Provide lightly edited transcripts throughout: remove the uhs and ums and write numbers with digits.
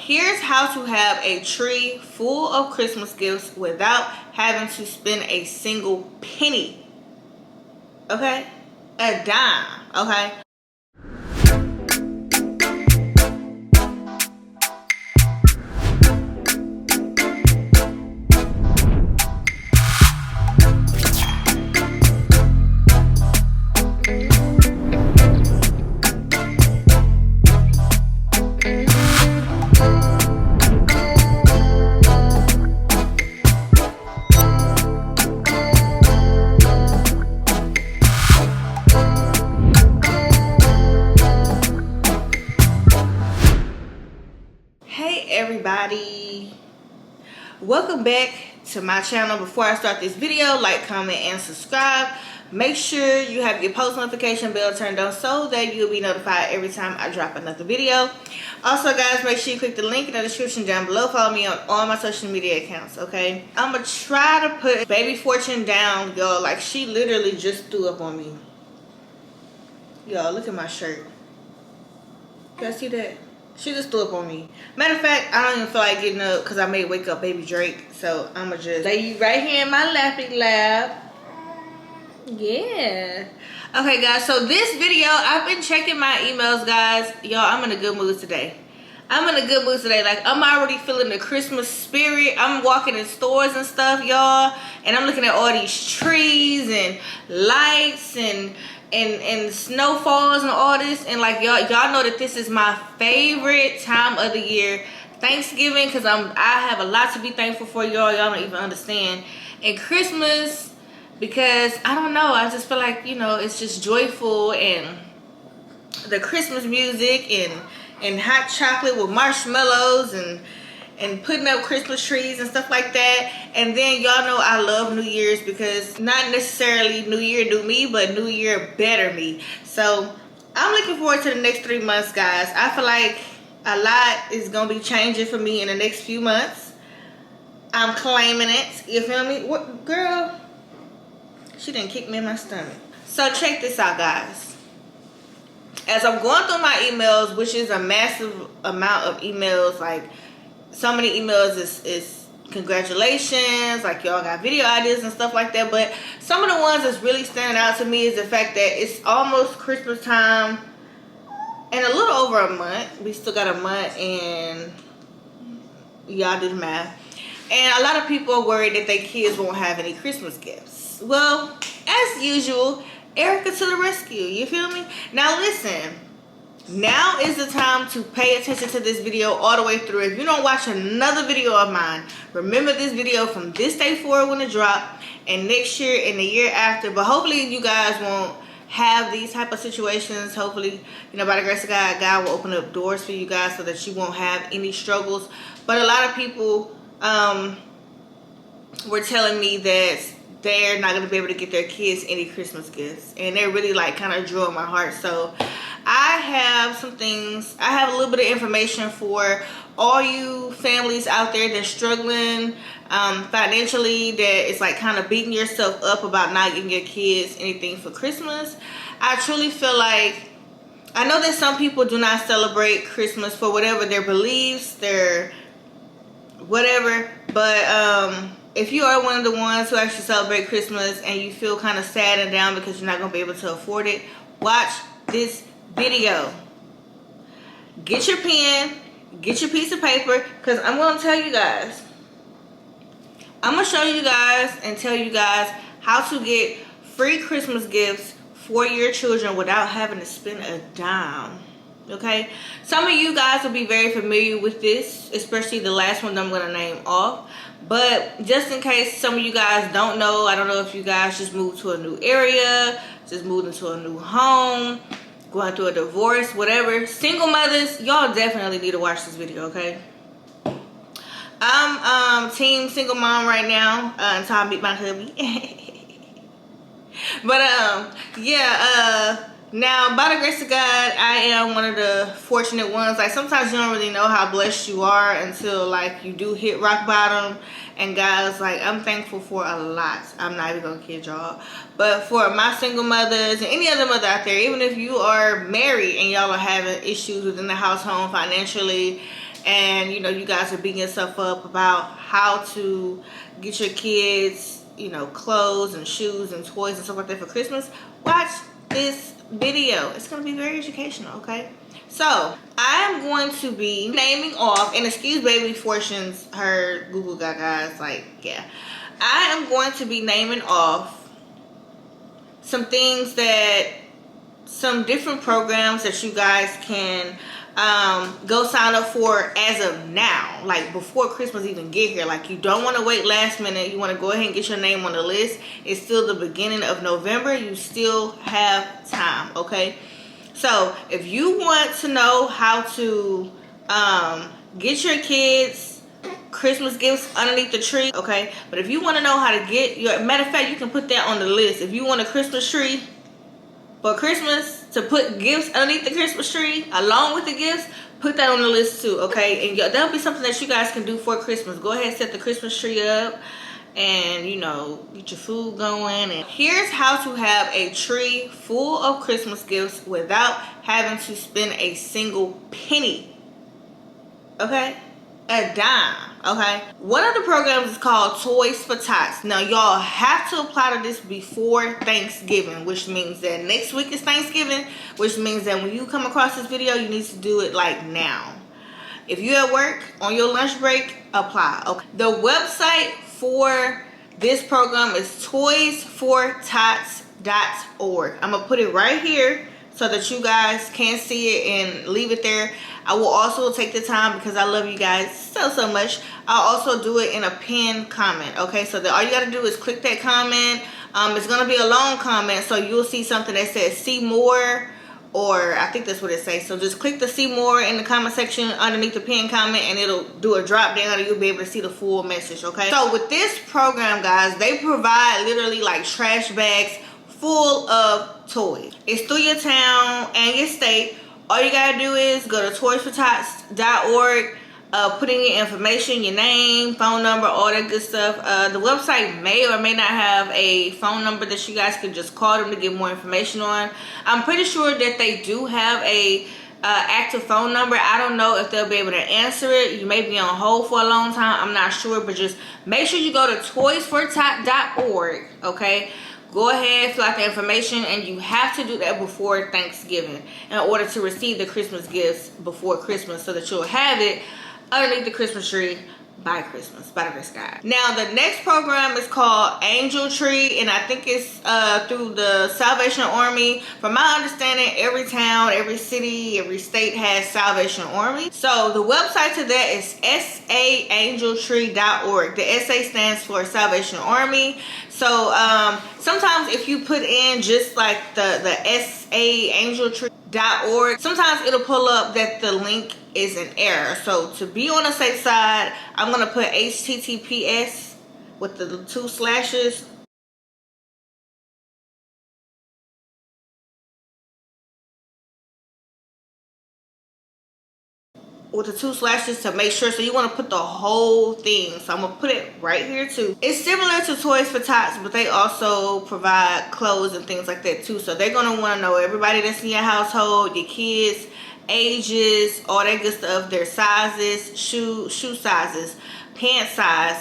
here's how to have a tree full of Christmas gifts without having to spend a single penny. Okay? A dime. Okay? Everybody, welcome back to my channel. Before I start this video, like, comment, and subscribe. Make sure you have your post notification bell turned on so that you'll be notified every time I drop another video. Also, guys, make sure you click the link in the description down below. Follow me on all my social media accounts, okay? I'm gonna try to put Baby Fortune down, y'all. Like, she literally just threw up on me. Y'all, look at my shirt. You guys see that? She just threw up on me. Matter of fact, I don't even feel like getting up because I may wake up baby Drake. So I'm going to just lay you right here in my lappy lap. Yeah. Okay, guys. So this video, I've been checking my emails, guys. Y'all, I'm in a good mood today. I'm in a good mood today. Like, I'm already feeling the Christmas spirit. I'm walking in stores and stuff, y'all. And I'm looking at all these trees and lights and snowfalls and all this, and like y'all know that this is my favorite time of the year, Thanksgiving, because I have a lot to be thankful for, y'all don't even understand, and Christmas, because I don't know, I just feel like, you know, it's just joyful, and the Christmas music and hot chocolate with marshmallows and putting up Christmas trees and stuff like that. And then y'all know I love New Year's, because not necessarily New Year do me, but New Year better me. So I'm looking forward to the next 3 months, guys. I feel like a lot is gonna be changing for me in the next few months. I'm claiming it. You feel me? What, girl? She didn't kick me in my stomach. So check this out, guys. As I'm going through my emails, which is a massive amount of emails, like so many emails is congratulations, like y'all got video ideas and stuff like that, but some of the ones that's really standing out to me is the fact that it's almost Christmas time and a little over a month. We still got a month, and y'all do the math. And a lot of people are worried that their kids won't have any Christmas gifts. Well, as usual, Erica to the rescue, you feel me? Now listen, now is the time to pay attention to this video all the way through. If you don't watch another video of mine, remember this video from this day forward when it drop, and next year and the year after. But hopefully you guys won't have these type of situations. Hopefully, you know, by the grace of God, God will open up doors for you guys so that you won't have any struggles. But a lot of people were telling me that they're not going to be able to get their kids any Christmas gifts, and they're really like kind of drawing my heart. So I have some things, I have a little bit of information for all you families out there that's struggling financially, that it's like kind of beating yourself up about not getting your kids anything for Christmas. I truly feel like, I know that some people do not celebrate Christmas for whatever their beliefs, their whatever, but if you are one of the ones who actually celebrate Christmas and you feel kind of sad and down because you're not going to be able to afford it, watch this video. Get your pen, get your piece of paper, because I'm going to tell you guys, I'm going to show you guys and tell you guys how to get free Christmas gifts for your children without having to spend a dime. Okay, some of you guys will be very familiar with this, especially the last one that I'm going to name off. But just in case some of you guys don't know, I don't know if you guys just moved to a new area, just moved into a new home, going through a divorce, whatever. Single mothers, y'all definitely need to watch this video, okay? I'm team single mom right now until I meet my hubby. But yeah, now by the grace of God, I am one of the fortunate ones. Like, sometimes you don't really know how blessed you are until like you do hit rock bottom. And guys, like, I'm thankful for a lot. I'm not even gonna kid y'all, but for my single mothers and any other mother out there, even if you are married and y'all are having issues within the household financially, and you know you guys are beating yourself up about how to get your kids, you know, clothes and shoes and toys and stuff like that for Christmas, watch this video. It's going to be very educational, okay? So I am going to be naming off, and excuse baby Fortune's her Google Gaga's, like, yeah, I am going to be naming off some things that, some different programs that you guys can go sign up for as of now, like before Christmas even get here. Like, you don't want to wait last minute. You want to go ahead and get your name on the list. It's still the beginning of November. You still have time, okay? So if you want to know how to get your kids Christmas gifts underneath the tree, okay? But if you want to know how to get your, matter of fact, you can put that on the list. If you want a Christmas tree for Christmas, to put gifts underneath the Christmas tree along with the gifts, put that on the list too, okay? And that'll be something that you guys can do for Christmas. Go ahead and set the Christmas tree up and, you know, get your food going. And here's how to have a tree full of Christmas gifts without having to spend a single penny, okay? A dime, okay? One of the programs is called Toys for Tots. Now, y'all have to apply to this before Thanksgiving, which means that next week is Thanksgiving, which means that when you come across this video, you need to do it like now. If you're at work, on your lunch break, apply, okay? The website for this program is toysfortots.org. I'm gonna put it right here so that you guys can see it and leave it there. I will also take the time, because I love you guys so much, I'll also do it in a pinned comment, okay? So all you got to do is click that comment. It's going to be a long comment, so you'll see something that says see more, or I think that's what it says. So just click the see more in the comment section underneath the pinned comment, and it'll do a drop down and you'll be able to see the full message, okay? So with this program, guys, they provide literally like trash bags full of toys. It's through your town and your state. All you gotta do is go to toysfortots.org, put in your information, your name, phone number, all that good stuff. The website may or may not have a phone number that you guys can just call them to get more information on. I'm pretty sure that they do have a active phone number. I don't know if they'll be able to answer it. You may be on hold for a long time. I'm not sure, but just make sure you go to toysfortots.org, okay? Go ahead, fill out the information, and you have to do that before Thanksgiving in order to receive the Christmas gifts before Christmas, so that you'll have it underneath the Christmas tree by Christmas, by the grace of God. Now, the next program is called Angel Tree, and I think it's through the Salvation Army. From my understanding, every town, every city, every state has Salvation Army. So the website to that is saangeltree.org. The SA stands for Salvation Army. So sometimes if you put in just like the saangeltree.org, sometimes it'll pull up that the link is an error. So to be on the safe side, I'm gonna put HTTPS with the 2 slashes. With the 2 slashes to make sure. So you want to put the whole thing. So I'm gonna put it right here too. It's similar to Toys for Tots, but they also provide clothes and things like that too. So they're gonna want to know everybody that's in your household, your kids, ages, all that good stuff, their sizes, shoe sizes, pant size,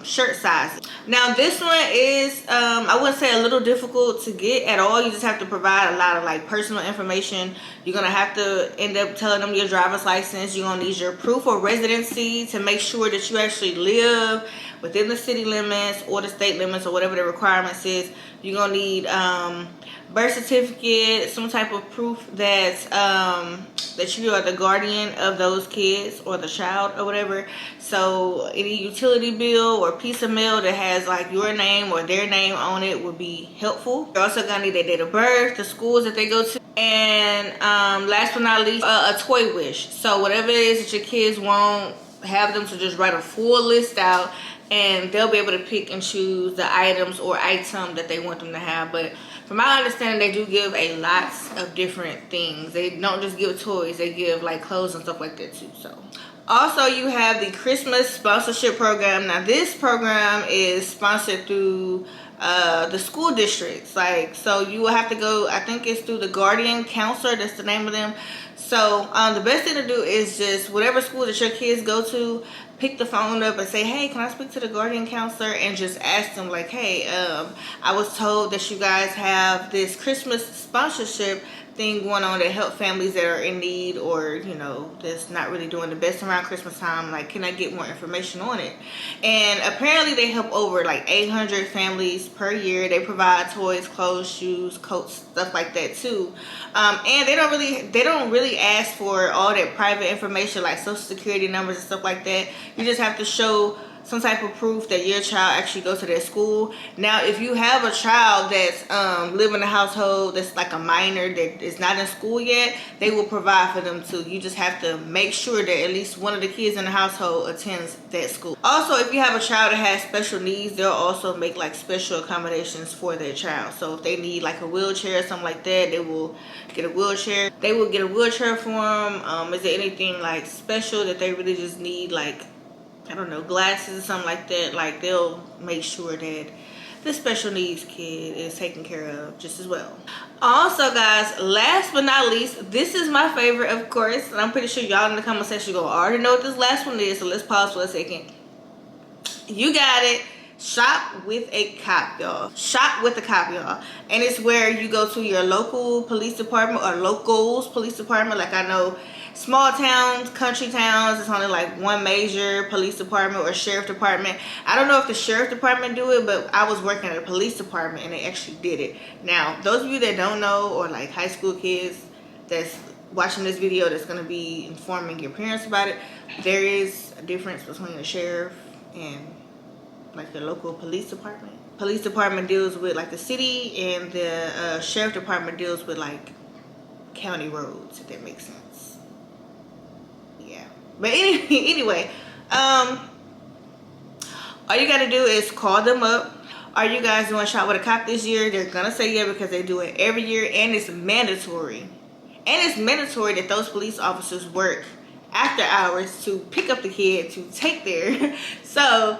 shirt sizes. Now this one is I wouldn't say a little difficult to get at all. You just have to provide a lot of like personal information. You're gonna have to end up telling them your driver's license. You're gonna need your proof of residency to make sure that you actually live within the city limits or the state limits or whatever the requirements is. You're gonna need birth certificate, some type of proof that you are the guardian of those kids or the child or whatever. So any utility bill or piece of mail that has like your name or their name on it would be helpful. You're also gonna need their date of birth, the schools that they go to, and last but not least, a toy wish. So whatever it is that your kids want, have them to just write a full list out, and they'll be able to pick and choose the items or item that they want them to have. But from my understanding, they do give a lot of different things. They don't just give toys, they give like clothes and stuff like that too. So also you have the Christmas sponsorship program. Now this program is sponsored through the school districts. Like, so you will have to go, I think it's through the Guardian Counselor, that's the name of them. So the best thing to do is just whatever school that your kids go to, pick the phone up and say, hey, can I speak to the guardian counselor? And just ask them like, hey, I was told that you guys have this Christmas sponsorship thing going on to help families that are in need, or you know, that's not really doing the best around Christmas time. Like, can I get more information on it? And apparently they help over like 800 families per year. They provide toys, clothes, shoes, coats, stuff like that too. And they don't really ask for all that private information like social security numbers and stuff like that. You just have to show some type of proof that your child actually goes to that school. Now, if you have a child that's live in a household that's like a minor that is not in school yet, they will provide for them too. You just have to make sure that at least one of the kids in the household attends that school. Also, if you have a child that has special needs, they'll also make like special accommodations for their child. So if they need like a wheelchair or something like that, they will get a wheelchair. They will get a wheelchair for them. Is there anything like special that they really just need, like, I don't know, glasses or something like that? Like, they'll make sure that the special needs kid is taken care of just as well. Also, guys, last but not least, this is my favorite, of course, and I'm pretty sure y'all in the comment section gonna already know what this last one is, so let's pause for a second. You got it. Shop with a cop, y'all. Shop with a cop, y'all. And it's where you go to your local police department or locals police department. Like, I know small towns, country towns, it's only like one major police department or sheriff department. I don't know if the sheriff department do it, but I was working at a police department and they actually did it. Now, those of you that don't know, or like high school kids that's watching this video that's going to be informing your parents about it, there is a difference between a sheriff and like the local police department. Police department deals with like the city, and the sheriff department deals with like county roads, if that makes sense. Yeah, but anyway, all you gotta do is call them up. Are you guys doing Shop with a Cop this year? They're gonna say yeah, because they do it every year, and it's mandatory. And it's mandatory that those police officers work after hours to pick up the kid to take there. So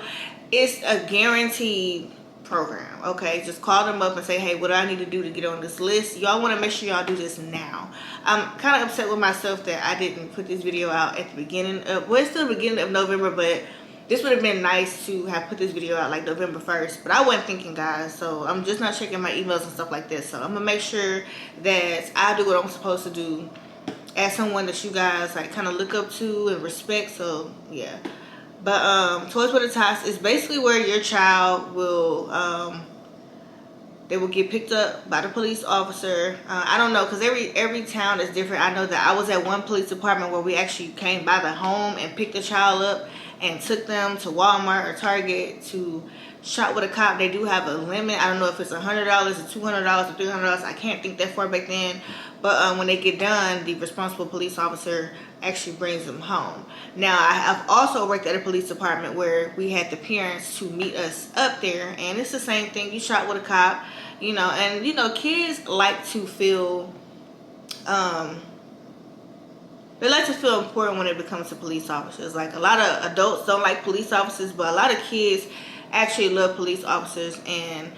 it's a guaranteed program, okay? Just call them up and say, hey, what do I need to do to get on this list? Y'all want to make sure y'all do this now. I'm kind of upset with myself that I didn't put this video out at the beginning of, well, it's still the beginning of November, but this would have been nice to have put this video out like November 1st, but I wasn't thinking, guys, so I'm just not checking my emails and stuff like this. So I'm gonna make sure that I do what I'm supposed to do as someone that you guys like kind of look up to and respect. So yeah. But Toys with a Tots is basically where your child will they will get picked up by the police officer. I don't know, because every town is different. I know that I was at one police department where we actually came by the home and picked the child up and took them to Walmart or Target to Shop with a Cop. They do have a limit. I don't know if it's $100 or $200 or $300. I can't think that far back then. But when they get done, the responsible police officer actually brings them home. Now, I have also worked at a police department where we had the parents to meet us up there, and it's the same thing. You shop with a cop, you know, and you know, kids like to feel they like to feel important when it becomes to police officers. Like, a lot of adults don't like police officers, but a lot of kids actually love police officers, and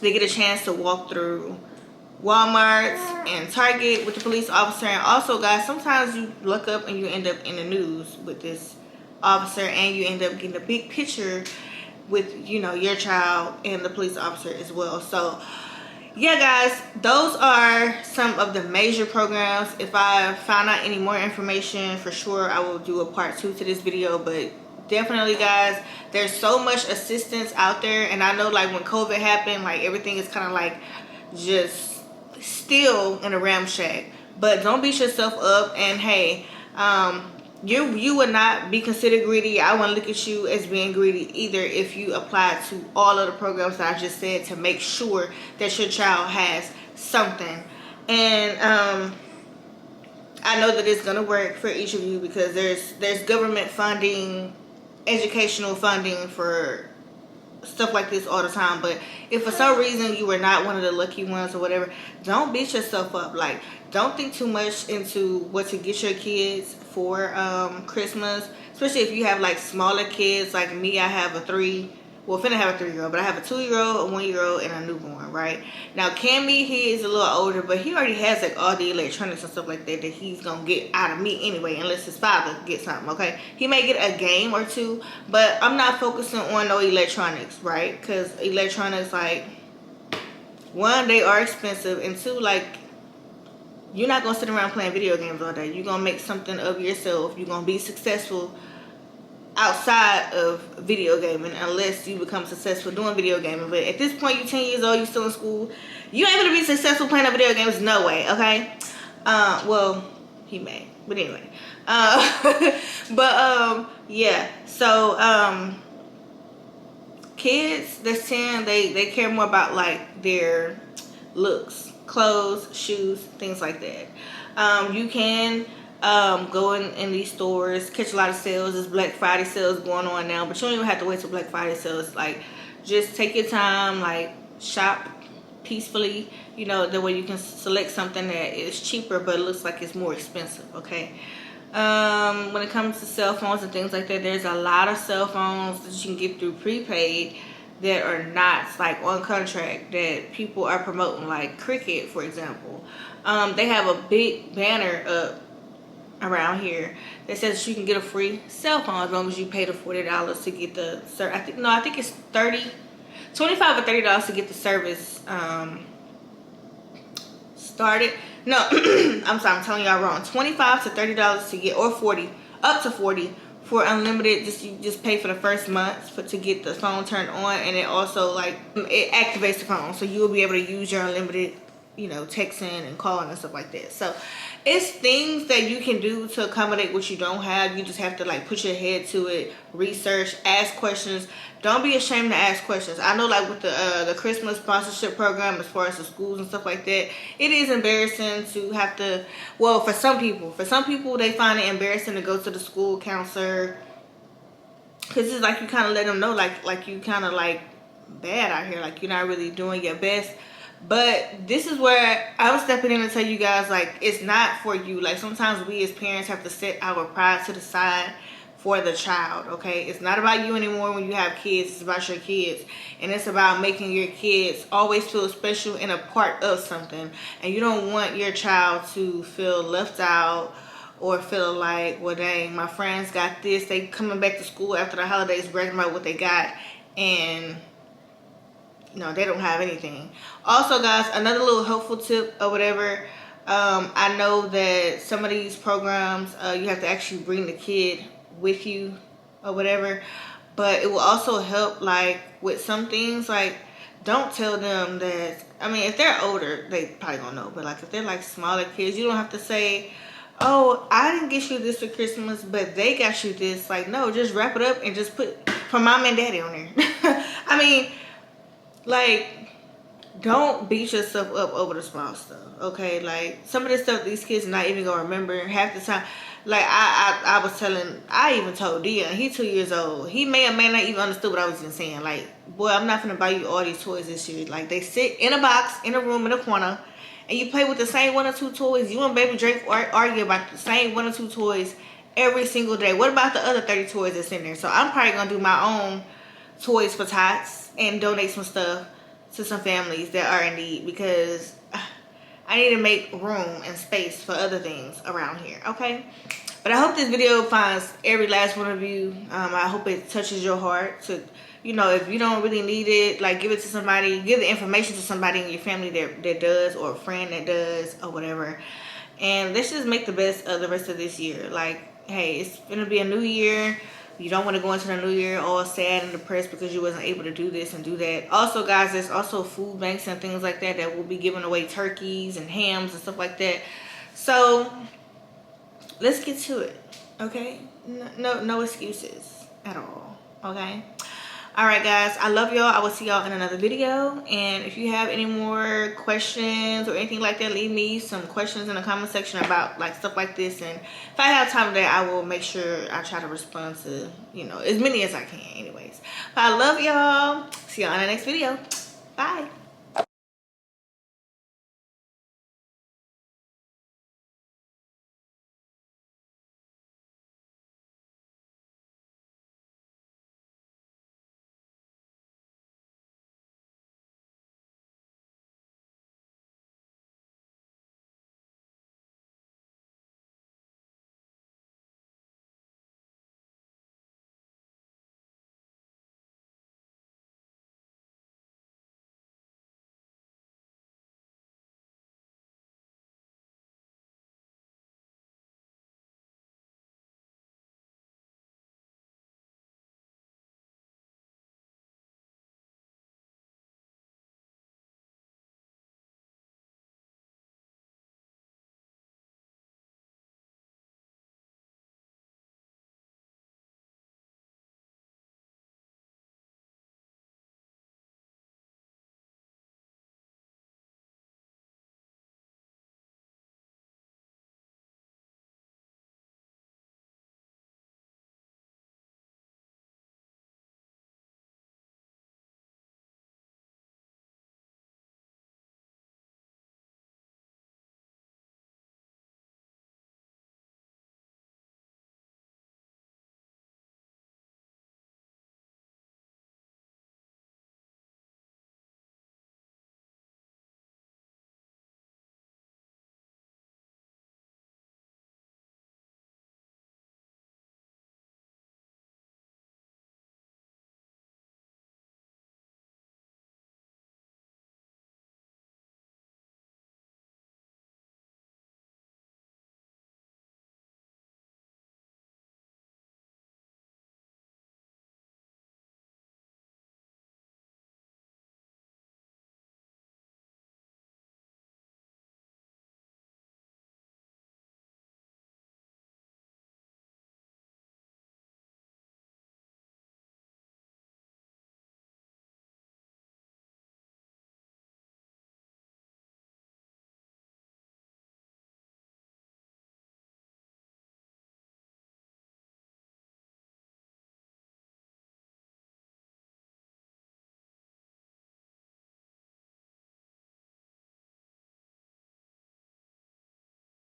they get a chance to walk through Walmart and Target with the police officer. And also, guys, sometimes you look up and you end up in the news with this officer, and you end up getting a big picture with, you know, your child and the police officer as well. So yeah, guys, those are some of the major programs. If I found out any more information, for sure I will do a part 2 to this video. But definitely, guys, there's so much assistance out there. And I know, like, when COVID happened, like, everything is kind of like just still in a ramshack. But don't beat yourself up. And hey, you would not be considered greedy. I wouldn't look at you as being greedy either if you apply to all of the programs that I just said to make sure that your child has something. And I know that it's gonna work for each of you, because there's government funding, educational funding for stuff like this all the time. But if for some reason you were not one of the lucky ones or whatever, don't beat yourself up. Like, don't think too much into what to get your kids for Christmas, especially if you have like smaller kids like me. I have a 3 well, finna have a 3-year-old, but I have a 2-year-old, a 1-year-old, and a newborn, right? Now, Cammy, he is a little older, but he already has like all the electronics and stuff like that he's gonna get out of me anyway, unless his father gets something, okay? He may get a game or two, but I'm not focusing on no electronics, right? Because electronics, like, one, they are expensive, and two, like, you're not gonna sit around playing video games all day. You're gonna make something of yourself. You're gonna be successful outside of video gaming, unless you become successful doing video gaming. But at this point, you're 10 years old, you're still in school, you ain't gonna be successful playing video games, no way, okay? Well, he may, but anyway. Yeah, so kids that's 10, they care more about like their looks, clothes, shoes, things like that. You can go in these stores, catch a lot of sales. There's Black Friday sales going on now, but you don't even have to wait till Black Friday sales. Like, just take your time, like, shop peacefully, you know, the way you can select something that is cheaper but looks like it's more expensive, okay? When it comes to cell phones and things like that, there's a lot of cell phones that you can get through prepaid that are not like on contract that people are promoting, like Cricket, for example. They have a big banner up around here that says you can get a free cell phone as long as you pay the $40 to get the I think it's $25 or $30 to get the service started. No, I'm sorry, I'm telling y'all wrong. $25 to $30 to get, or 40, up to 40 for unlimited. You just pay for the first month to get the phone turned on, and it also, like, it activates the phone, so you will be able to use your unlimited, you know, texting and calling and stuff like that. So it's things that you can do to accommodate what you don't have. You just have to, like, put your head to it, research, ask questions. Don't be ashamed to ask questions. I know, like, with the Christmas sponsorship program, as far as the schools and stuff like that, it is embarrassing to have to, well, for some people they find it embarrassing to go to the school counselor, because it's like you kind of let them know, like you kind of, like, bad out here, like you're not really doing your best. But this is where I'm stepping in to tell you guys, like, it's not for you. Like, sometimes we as parents have to set our pride to the side for the child, okay? It's not about you anymore when you have kids. It's about your kids. And it's about making your kids always feel special and a part of something. And you don't want your child to feel left out or feel like, well, dang, my friends got this. They coming back to school after the holidays bragging about what they got, and no, they don't have anything. Also, guys, another little helpful tip or whatever, I know that some of these programs, you have to actually bring the kid with you or whatever, but it will also help, like, with some things. Like, don't tell them that, I mean, if they're older, they probably don't know, but, like, if they're, like, smaller kids, you don't have to say, oh, I didn't get you this for Christmas, but they got you this. Like, no, just wrap it up and just put for mom and daddy on there. I mean, like, don't beat yourself up over the small stuff, okay? Like, some of this stuff these kids are not even gonna remember half the time. Like, I even told Dion, he's 2 years old. He may or may not even understood what I was even saying. Like, boy, I'm not gonna buy you all these toys this year. Like, they sit in a box, in a room, in a corner, and you play with the same 1 or 2 toys. You and baby Drake argue about the same 1 or 2 toys every single day. What about the other 30 toys that's in there? So I'm probably gonna do my own toys for Tots and donate some stuff to some families that are in need, because I need to make room and space for other things around here, okay? But I hope this video finds every last one of you. I hope it touches your heart to, you know, if you don't really need it, like, give it to somebody, give the information to somebody in your family that does, or a friend that does, or whatever. And let's just make the best of the rest of this year. Like, hey, it's gonna be a new year. You don't want to go into the new year all sad and depressed because you wasn't able to do this and do that. Also, guys, there's also food banks and things like that will be giving away turkeys and hams and stuff like that. So let's get to it, okay? No excuses at all, okay? All right, guys, I love y'all. I will see y'all in another video. And if you have any more questions or anything like that, leave me some questions in the comment section about, like, stuff like this. And if I have time today, I will make sure I try to respond to, you know, as many as I can anyways. But I love y'all. See y'all in the next video. Bye.